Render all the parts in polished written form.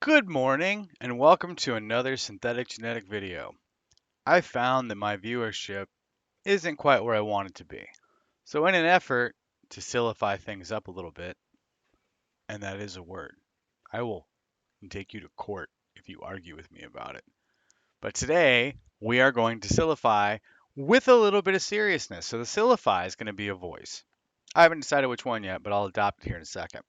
Good morning and welcome to another synthetic genetic video. I found that my viewership isn't quite where I want it to be. So in an effort to silify things up a little bit, and that is a word, I will take you to court if you argue with me about it. But today we are going to silify with a little bit of seriousness. So the silify is going to be a voice. I haven't decided which one yet, but I'll adopt it here in a second.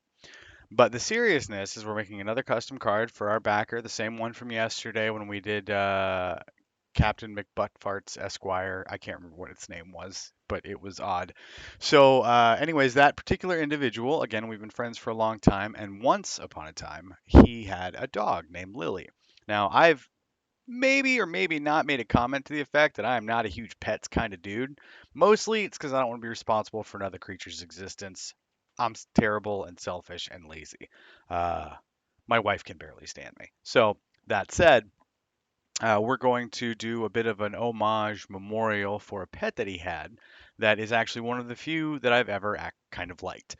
But the seriousness is we're making another custom card for our backer, the same one from yesterday when we did Captain McButtfarts Esquire. I can't remember what its name was, but it was odd. So, anyways, that particular individual, again, we've been friends for a long time, and once upon a time, he had a dog named Lily. Now, I've maybe or maybe not made a comment to the effect that I am not a huge pets kind of dude. Mostly it's because I don't want to be responsible for another creature's existence. I'm terrible and selfish and lazy. Uh, my wife can barely stand me. So, that said, we're going to do a bit of an homage memorial for a pet that he had that is actually one of the few that I've ever kind of liked.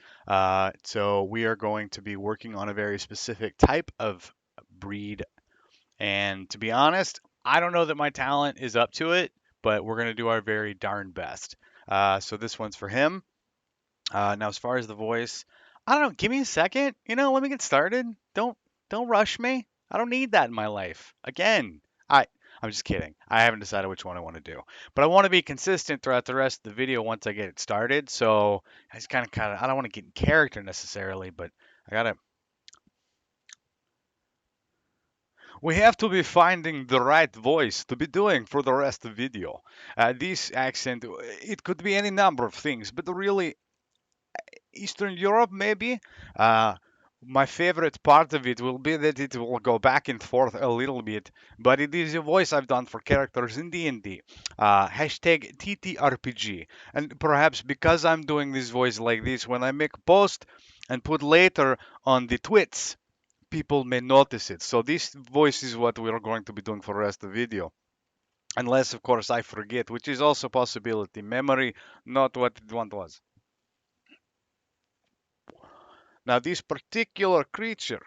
So, we are going to be working on a very specific type of breed and to be honest, I don't know that my talent is up to it, but we're going to do our very darn best. So this one's for him. Now, as far as the voice, I don't know. Give me a second. Let me get started. Don't rush me. I don't need that in my life. Again, I'm just kidding. I haven't decided which one I want to do, but I want to be consistent throughout the rest of the video once I get it started. So I just kind of I don't want to get in character necessarily, but I gotta we have to be finding the right voice to be doing for the rest of the video. This accent, it could be any number of things, but really, Eastern Europe maybe. Uh, my favorite part of it will be that it will go back and forth a little bit, but it is a voice I've done for characters in D&D. Hashtag TTRPG. And perhaps because I'm doing this voice like this, when I make a post and put later on the twits, people may notice it. So this voice is what we are going to be doing for the rest of the video. Unless, of course, I forget, which is also a possibility. Memory, not what it once was. Now, this particular creature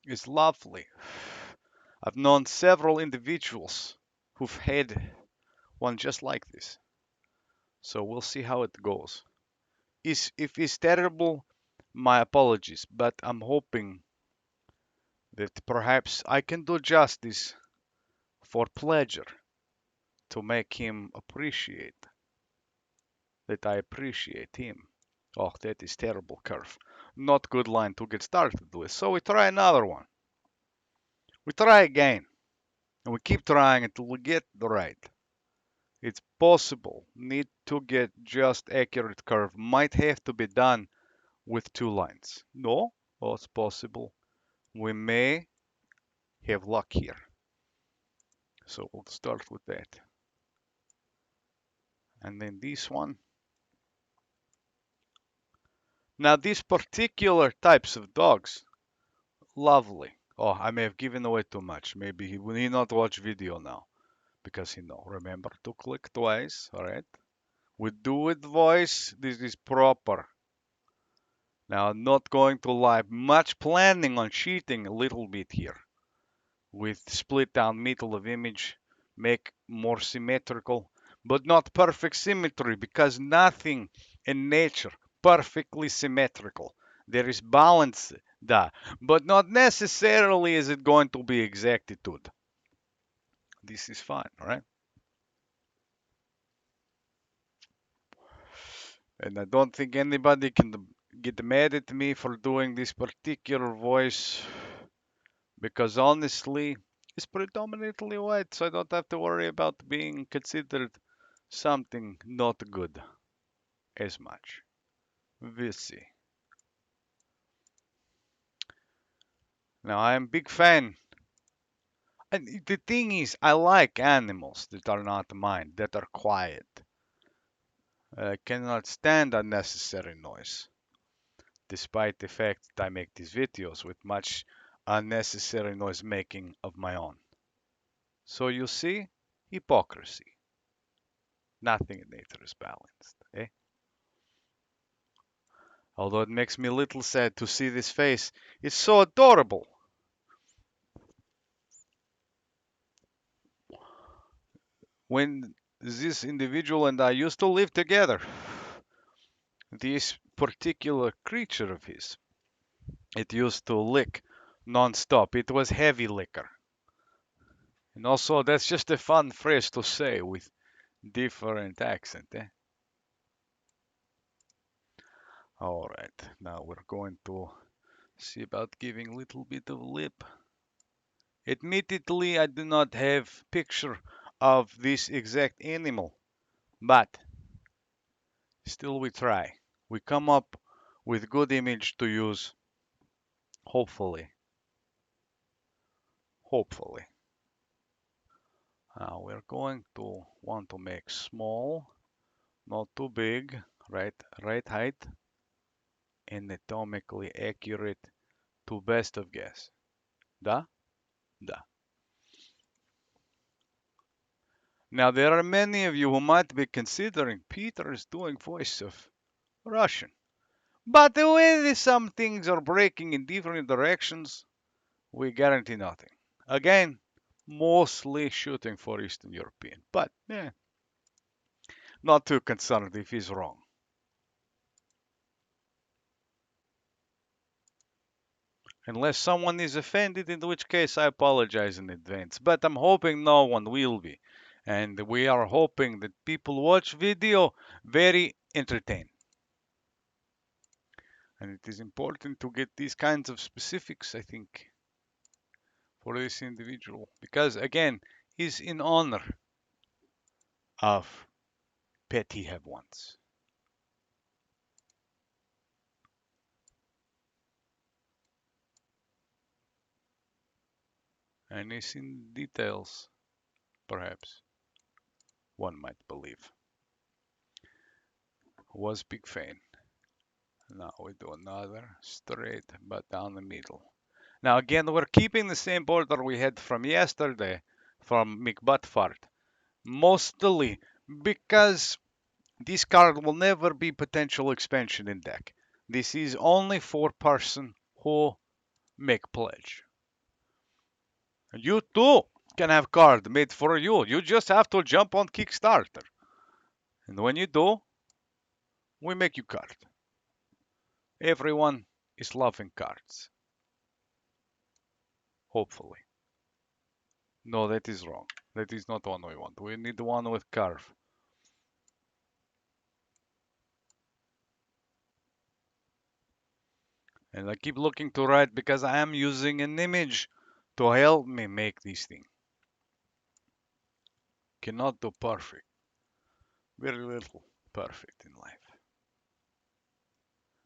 is lovely. I've known several individuals who've had one just like this. So we'll see how it goes. If it's terrible, my apologies, but I'm hoping that perhaps I can do justice for pleasure to make him appreciate that I appreciate him. Oh, that is terrible curve. Not good line to get started with. So we try another one. We try again. And we keep trying until we get the right. It's possible. Need to get just accurate curve. Might have to be done with two lines. No? Oh, it's possible. We may have luck here. So we'll start with that. And then this one. Now these particular types of dogs, lovely. Oh, I may have given away too much. Maybe he will need not watch video now because he know. Remember to click twice, alright? We do it voice. This is proper. Now, I'm not going to lie. Much planning on cheating a little bit here with split down middle of image, make more symmetrical, but not perfect symmetry because nothing in nature perfectly symmetrical. There is balance, da, but not necessarily is it going to be exactitude. This is fine, all right? And I don't think anybody can get mad at me for doing this particular voice because honestly, it's predominantly white, so I don't have to worry about being considered something not good as much. We'll see. Now, I'm a big fan. And the thing is, I like animals that are not mine, that are quiet. I cannot stand unnecessary noise, despite the fact that I make these videos with much unnecessary noise making of my own. So you see, hypocrisy. Nothing in nature is balanced, eh? Although it makes me a little sad to see this face. It's so adorable. when this individual and I used to live together, this particular creature of his, it used to lick non-stop. It was heavy liquor. And also, that's just a fun phrase to say with different accent, eh? All right, now we're going to see about giving a little bit of lip. Admittedly, I do not have picture of this exact animal, but still we try. We come up with good image to use, hopefully. Hopefully. We're going to want to make small, not too big, right height, anatomically accurate to best of guess. Da? Da. Now there are many of you who might be considering Peter is doing voice of Russian. But the way some things are breaking in different directions, we guarantee nothing. Again, mostly shooting for Eastern European, but not too concerned if he's wrong. Unless someone is offended, in which case I apologize in advance. But I'm hoping no one will be. And we are hoping that people watch video very entertained. And it is important to get these kinds of specifics, I think, for this individual. Because again, he's in honor of pet he have once. And it's in details, perhaps, one might believe. Was big fan. Now we do another straight but down the middle. Now again, we're keeping the same border we had from yesterday from McButtfart. Mostly because this card will never be potential expansion in deck. This is only for person who make pledge. You too can have card made for you. You just have to jump on Kickstarter. And when you do, we make you card. Everyone is loving cards. Hopefully. No, that is wrong. That is not one we want. We need one with curve. And I keep looking to right because I am using an image to help me make this thing. Cannot do perfect. Very little perfect in life.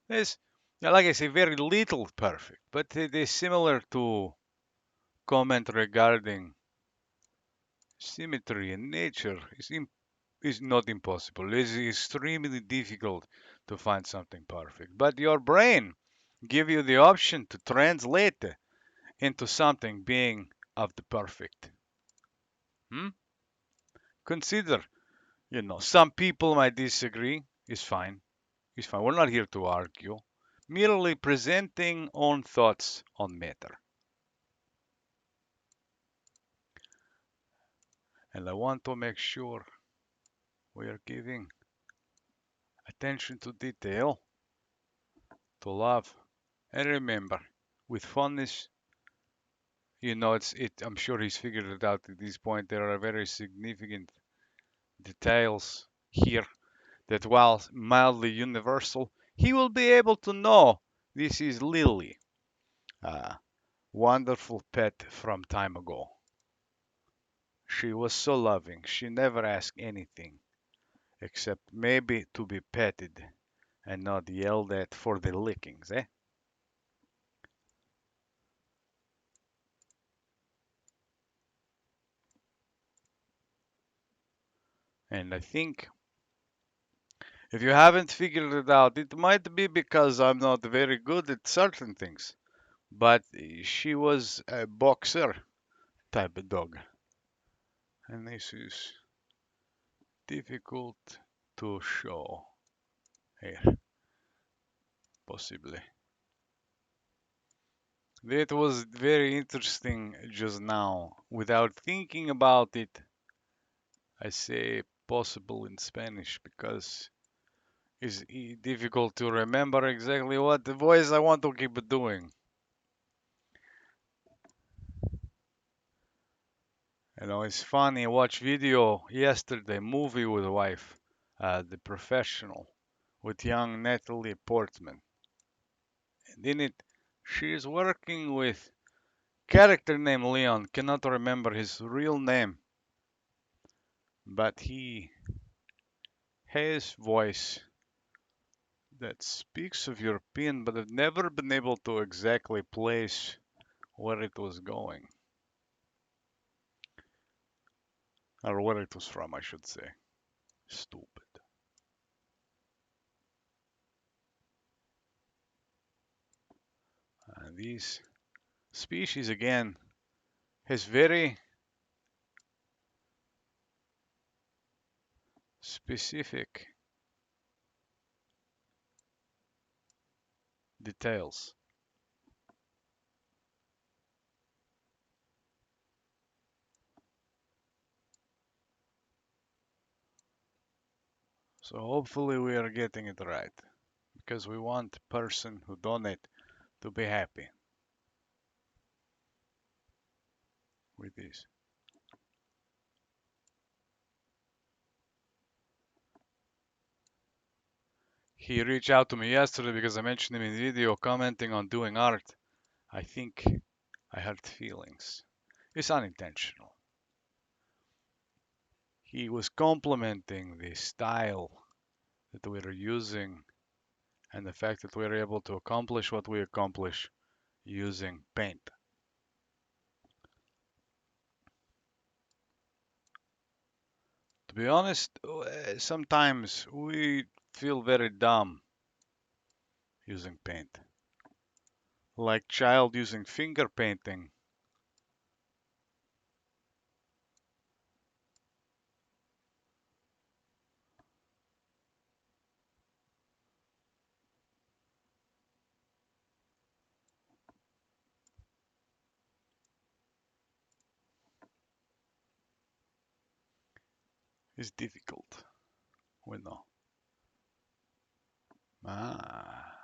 There's, like I say, very little perfect, but it is similar to comment regarding symmetry in nature is not impossible. It is extremely difficult to find something perfect. But your brain give you the option to translate it into something being of the perfect. Hmm? Consider, some people might disagree. It's fine. It's fine. We're not here to argue. Merely presenting own thoughts on matter. And I want to make sure we are giving attention to detail, to love, and remember, with fondness, I'm sure he's figured it out at this point. There are very significant details here that, while mildly universal, he will be able to know this is Lily, a wonderful pet from time ago. She was so loving. She never asked anything except maybe to be petted and not yelled at for the lickings, eh? And I think if you haven't figured it out, it might be because I'm not very good at certain things. But she was a boxer type of dog. And this is difficult to show here, possibly. That was very interesting just now. Without thinking about it, I say possible in Spanish because it's difficult to remember exactly what the voice I want to keep doing. You know, it's funny. I watched video yesterday, movie with wife, The Professional, with young Natalie Portman. And in it, she is working with character named Leon. Cannot remember his real name, but he has voice that speaks of European, but I've never been able to exactly place where it was going, or where it was from, I should say. Stupid. And these species again has very specific details. So hopefully we are getting it right because we want the person who donate to be happy with this. He reached out to me yesterday because I mentioned him in video commenting on doing art. I think I hurt feelings. It's unintentional. He was complimenting the style that we are using and the fact that we are able to accomplish what we accomplish using paint. To be honest, sometimes we feel very dumb using paint. Like child using finger painting is difficult. We know. Ah,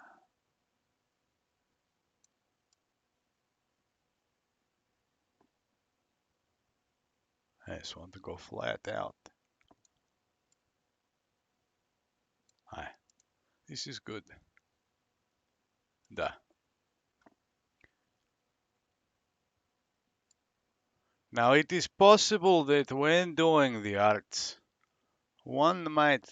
I just want to go flat out. Ah, this is good. Da. Now it is possible that when doing the arts, one might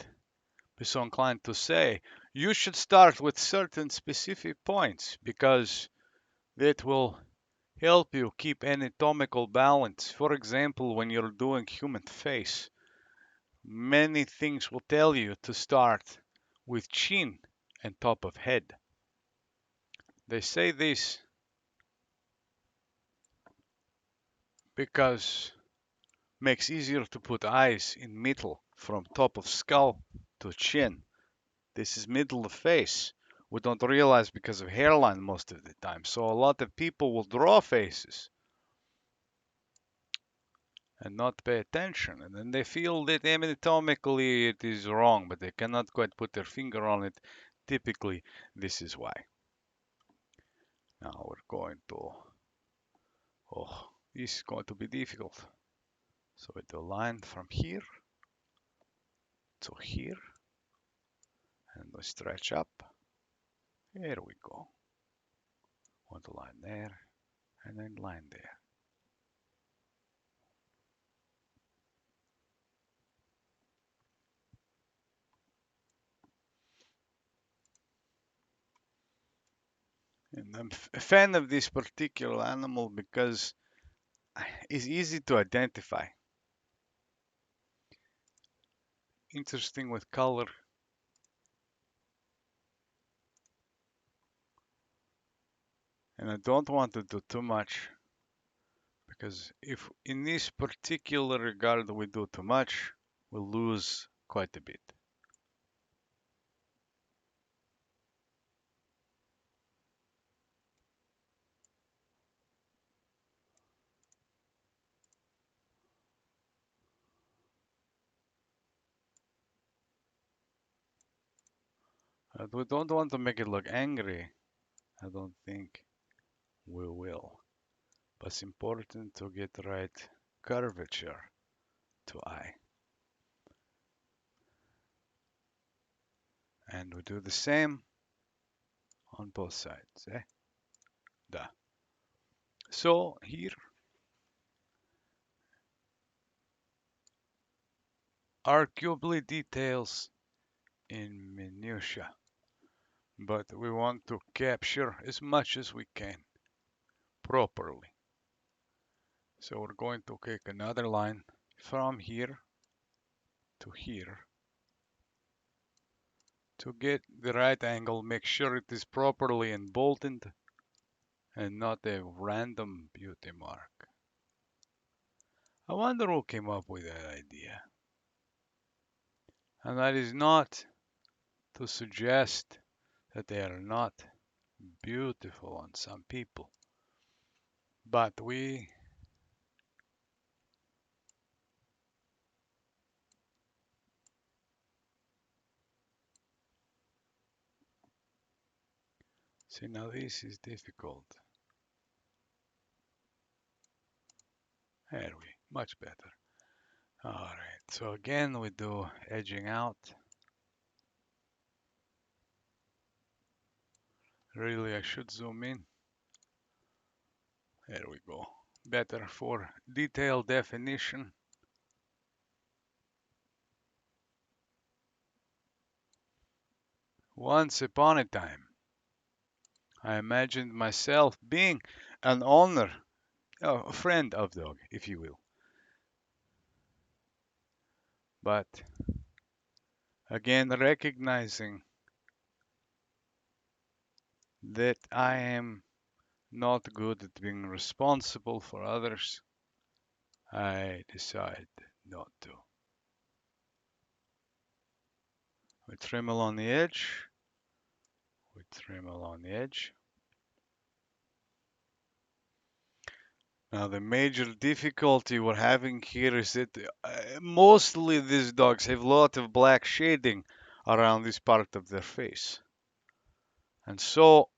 be so inclined to say you should start with certain specific points because that will help you keep anatomical balance. For example, when you're doing human face, many things will tell you to start with chin and top of head. They say this because makes easier to put eyes in middle from top of skull to chin. This is middle of face. We don't realize because of hairline most of the time. So a lot of people will draw faces and not pay attention. And then they feel that anatomically it is wrong, but they cannot quite put their finger on it. Typically, this is why. Now we're going to, oh, this is going to be difficult. So we do a line from here to here, and we stretch up. Here we go. Want a line there, and then line there. And I'm a fan of this particular animal because it's easy to identify. Interesting with color. And I don't want to do too much because if in this particular regard we do too much, we'll lose quite a bit. But we don't want to make it look angry. I don't think we will. But it's important to get the right curvature to eye. And we do the same on both sides. Eh? Da. So here, arguably details in minutia, but we want to capture as much as we can properly. So we're going to take another line from here to here to get the right angle. Make sure it is properly emboldened and not a random beauty mark. I wonder who came up with that idea. And that is not to suggest that they are not beautiful on some people. But we see, now this is difficult. There we, much better. All right, so again we do edging out. Really, I should zoom in. There we go. Better for detail definition. Once upon a time, I imagined myself being an owner, a friend of dog, if you will. But again, recognizing that I am not good at being responsible for others, I decide not to. We trim along the edge. We trim along the edge. Now the major difficulty we're having here is that mostly these dogs have a lot of black shading around this part of their face. And so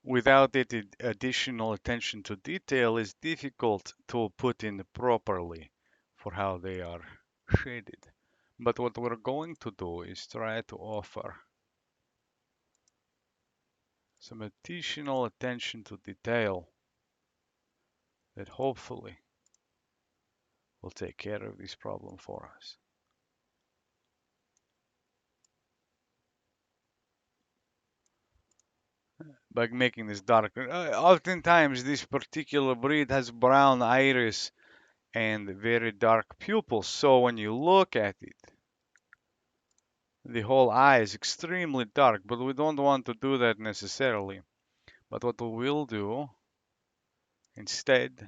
without that additional attention to detail, it's difficult to put in properly for how they are shaded. But what we're going to do is try to offer some additional attention to detail that hopefully will take care of this problem for us. By making this darker. Oftentimes, this particular breed has brown iris and very dark pupils. So when you look at it, the whole eye is extremely dark, but we don't want to do that necessarily. But what we will do instead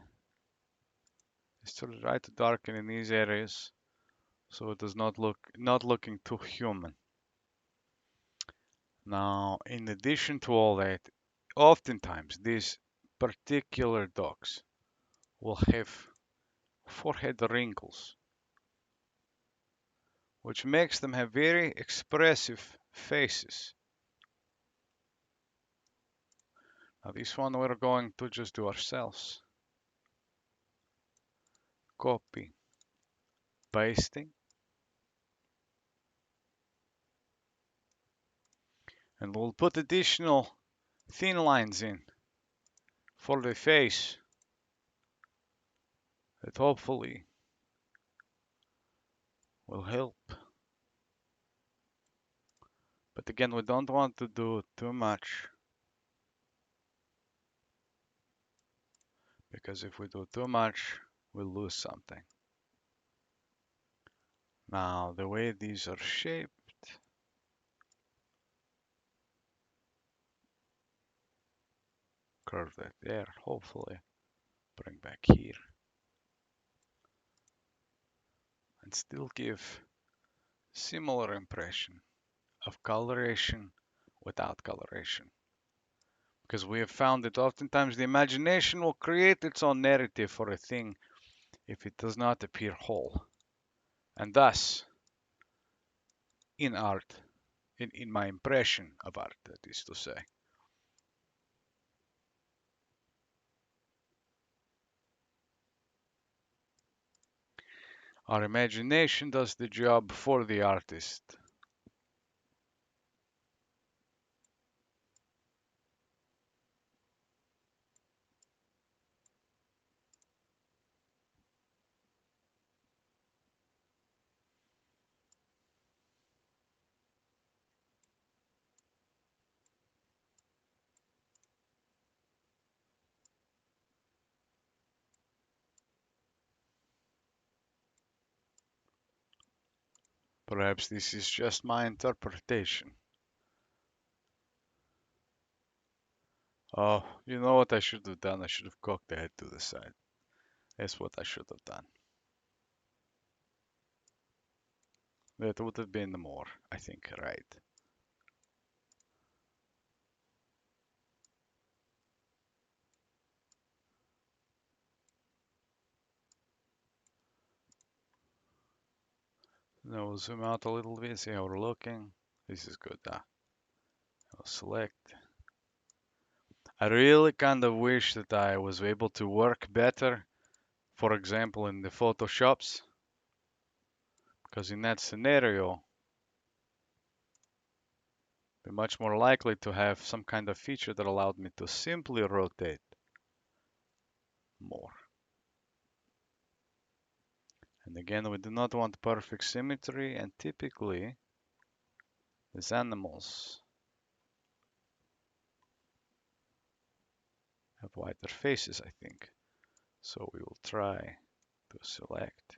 is to try to darken in these areas so it does not looking too human. Now, in addition to all that, oftentimes these particular dogs will have forehead wrinkles, which makes them have very expressive faces. Now this one we're going to just do ourselves. Copy, pasting. And we'll put additional thin lines in for the face that hopefully will help. But again, we don't want to do too much, because if we do too much, we'll lose something. Now, the way these are shaped, curve that there, hopefully bring back here, and still give similar impression of coloration without coloration. Because we have found that oftentimes the imagination will create its own narrative for a thing if it does not appear whole. And thus, in art, in my impression of art, that is to say. Our imagination does the job for the artist. Perhaps this is just my interpretation. Oh, you know what I should have done? I should have cocked the head to the side. That's what I should have done. That would have been more, I think, right. Now we'll zoom out a little bit, see how we're looking. This is good. I'll select. I really kind of wish that I was able to work better, for example, in the Photoshops, because in that scenario, be much more likely to have some kind of feature that allowed me to simply rotate more. And again, we do not want perfect symmetry, and typically these animals have wider faces, I think. So we will try to select.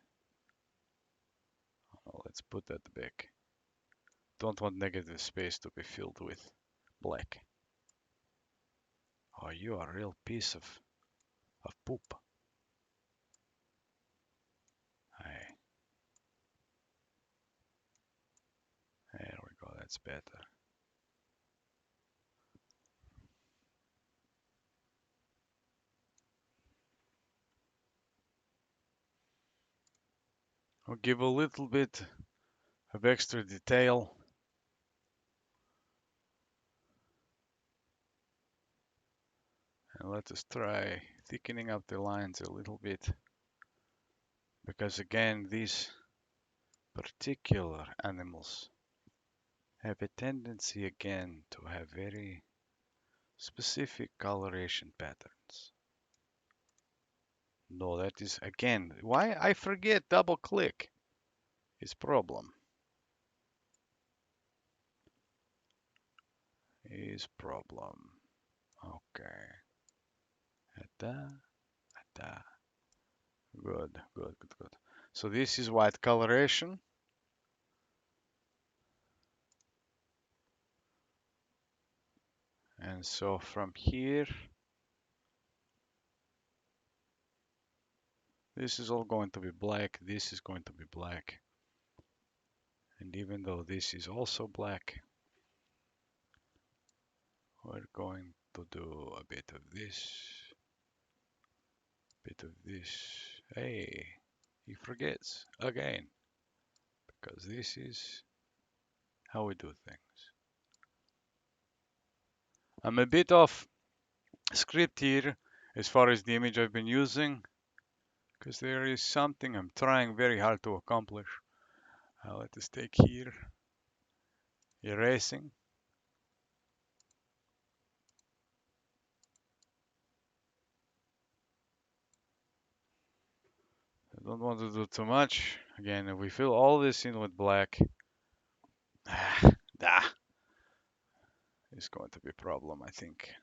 Oh, let's put that back. Don't want negative space to be filled with black. Oh, you are a real piece of poop. Hey, there we go, that's better. I'll give a little bit of extra detail. And let us try thickening up the lines a little bit. Because again, these particular animals have a tendency again to have very specific coloration patterns. No, that is again, why I forget double click is problem. Is problem. Okay. Ada, ada. Good, good, good, good. So this is white coloration. And so from here, this is all going to be black. This is going to be black. And even though this is also black, we're going to do a bit of this, bit of this. Hey, he forgets again, because this is how we do things. I'm a bit off script here as far as the image I've been using, because there is something I'm trying very hard to accomplish. Let us take here, erasing. I don't want to do too much. Again, if we fill all this in with black, it's going to be a problem, I think.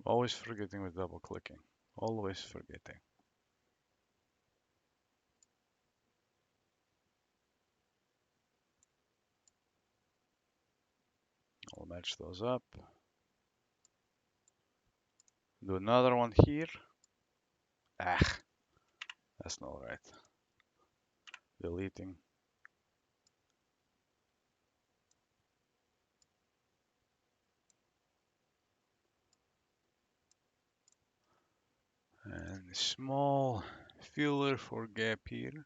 Always forgetting with double clicking. Always forgetting. I'll match those up. Do another one here. Ah, that's not right. Deleting. And small filler for gap here.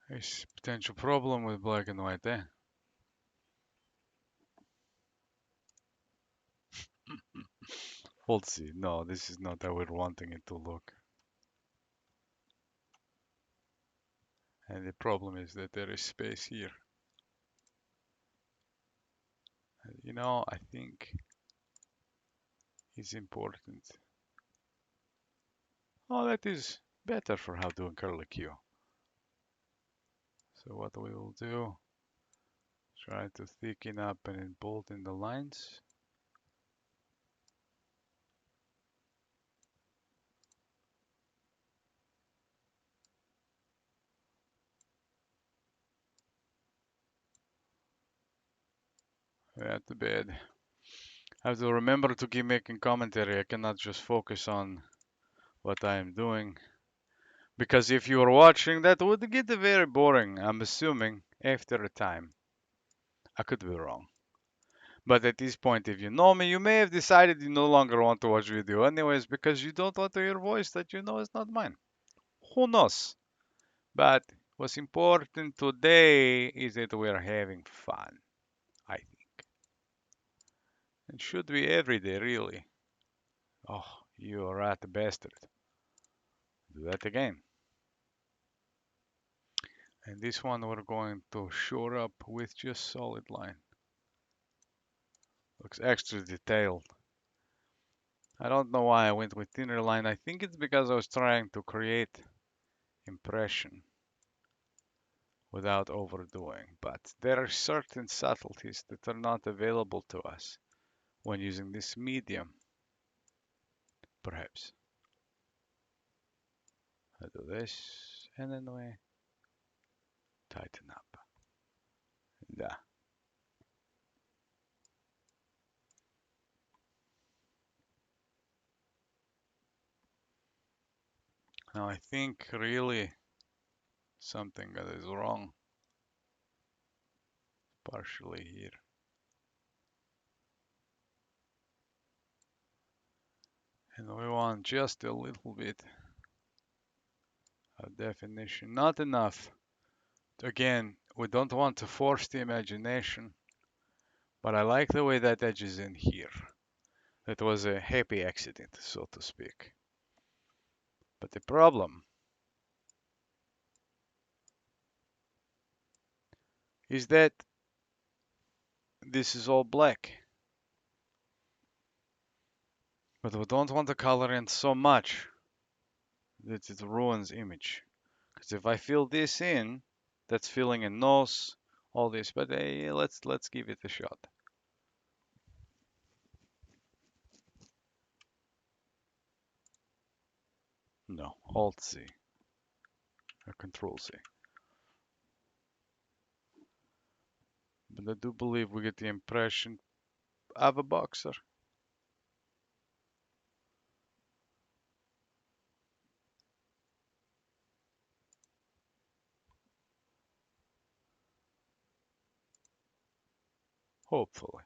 There's potential problem with black and white there. Let's see. No, this is not how we're wanting it to look. And the problem is that there is space here. I think it's important. Oh, that is better for how doing curlicue. So what we will do, try to thicken up and bolden the lines. At the bed. I have to remember to keep making commentary. I cannot just focus on what I am doing. Because if you are watching, that would get very boring, I'm assuming, after a time. I could be wrong. But at this point, if you know me, you may have decided you no longer want to watch video anyways because you don't want to hear a voice that you know is not mine. Who knows? But what's important today is that we're having fun, I think. And should be every day, really. Oh, you rat bastard. Do that again. And this one we're going to shore up with just solid line. Looks extra detailed. I don't know why I went with thinner line. I think it's because I was trying to create impression without overdoing. But there are certain subtleties that are not available to us when using this medium, perhaps. I do this, and then we tighten up. Yeah. Now I think really something that is wrong partially here. And we want just a little bit of definition. Not enough. Again, we don't want to force the imagination, but I like the way that edge is in here. It was a happy accident, so to speak. But the problem is that this is all black. But we don't want to color in so much that it ruins image. Because if I fill this in, that's filling a nose, all this. But let's give it a shot. No, Alt C or Control C. But I do believe we get the impression of a boxer. Hopefully.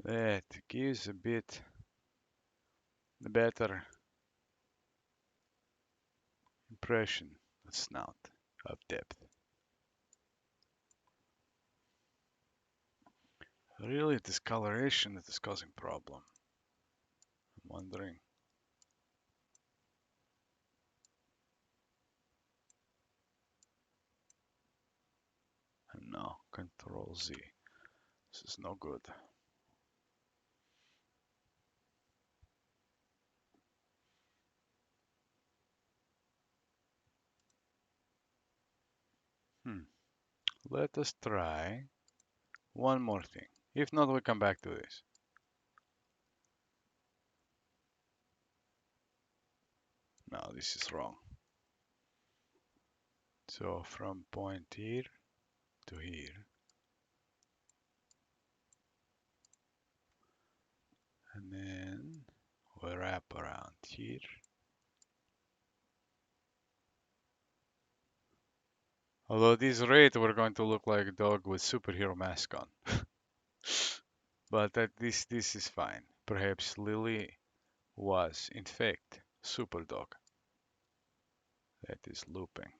That gives a bit better impression of snout, of depth. Really, discoloration that is causing problem. I'm wondering. No, Control Z. This is no good. Let us try one more thing. If not, we come back to this. No, this is wrong. So from point here to here. And then we wrap around here. Although this rate we're going to look like a dog with superhero mask on. But this is fine. Perhaps Lily was in fact super dog. That is looping.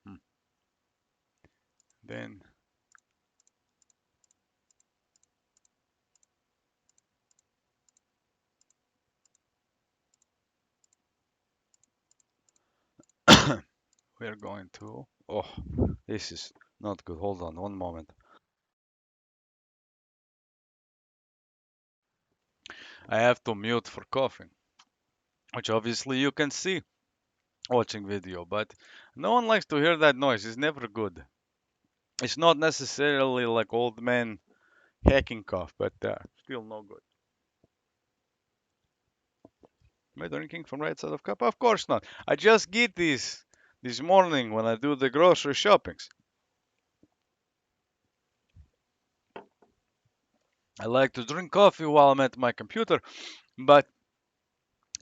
Hmm. Then we're going to. Oh, this is not good. Hold on one moment. I have to mute for coughing, which obviously you can see watching video, but no one likes to hear that noise. It's never good. It's not necessarily like old man hacking cough, but still no good. Am I drinking from right side of cup? Of course not. I just get this morning when I do the grocery shoppings. I like to drink coffee while I'm at my computer, but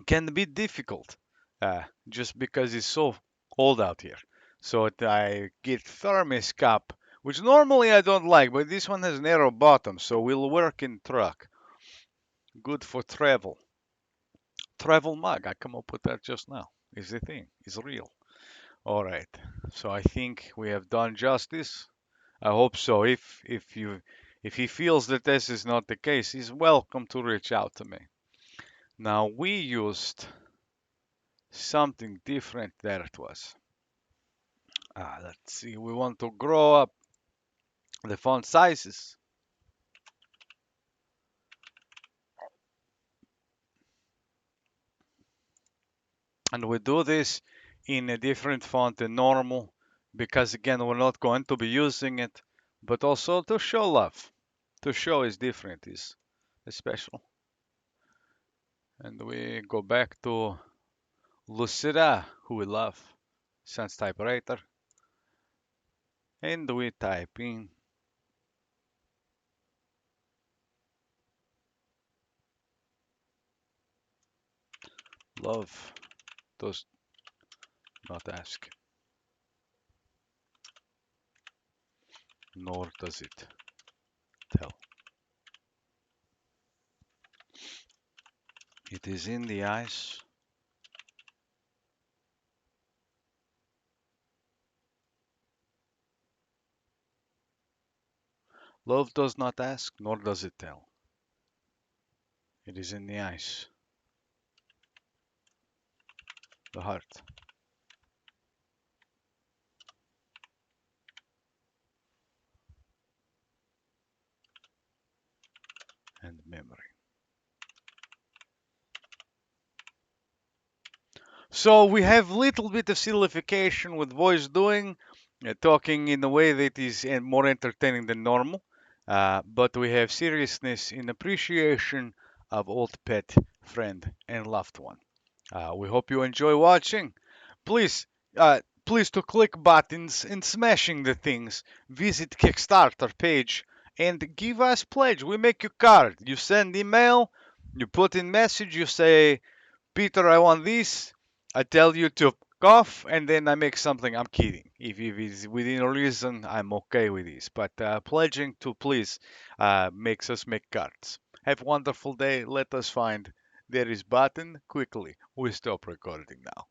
can be difficult just because it's so cold out here. So I get thermos cup, which normally I don't like, but this one has narrow bottom, so will work in truck. Good for travel. Travel mug. I come up with that just now. Is the thing. It's real. All right. So I think we have done justice. I hope so. If he feels that this is not the case, he's welcome to reach out to me. Now we used something different there it was. Let's see. We want to grow up the font sizes. And we do this in a different font than normal because again we're not going to be using it, but also to show love. To show is different, is special. And we go back to Lucida, who we love, Sans typewriter, and we type in love does not ask, nor does it tell. It is in the eyes. Love does not ask, nor does it tell. It is in the eyes, the heart, and memory. So we have little bit of simplification with voice doing, talking in a way that is more entertaining than normal. But we have seriousness in appreciation of old pet, friend, and loved one. We hope you enjoy watching. Please, please to click buttons and smashing the things. Visit Kickstarter page and give us pledge. We make you card. You send email, you put in message, you say Peter, I want this. I tell you to cough, and then I make something. I'm kidding. If it's within reason, I'm okay with this. But pledging to please makes us make cards. Have a wonderful day. Let us find there is button quickly. We stop recording now.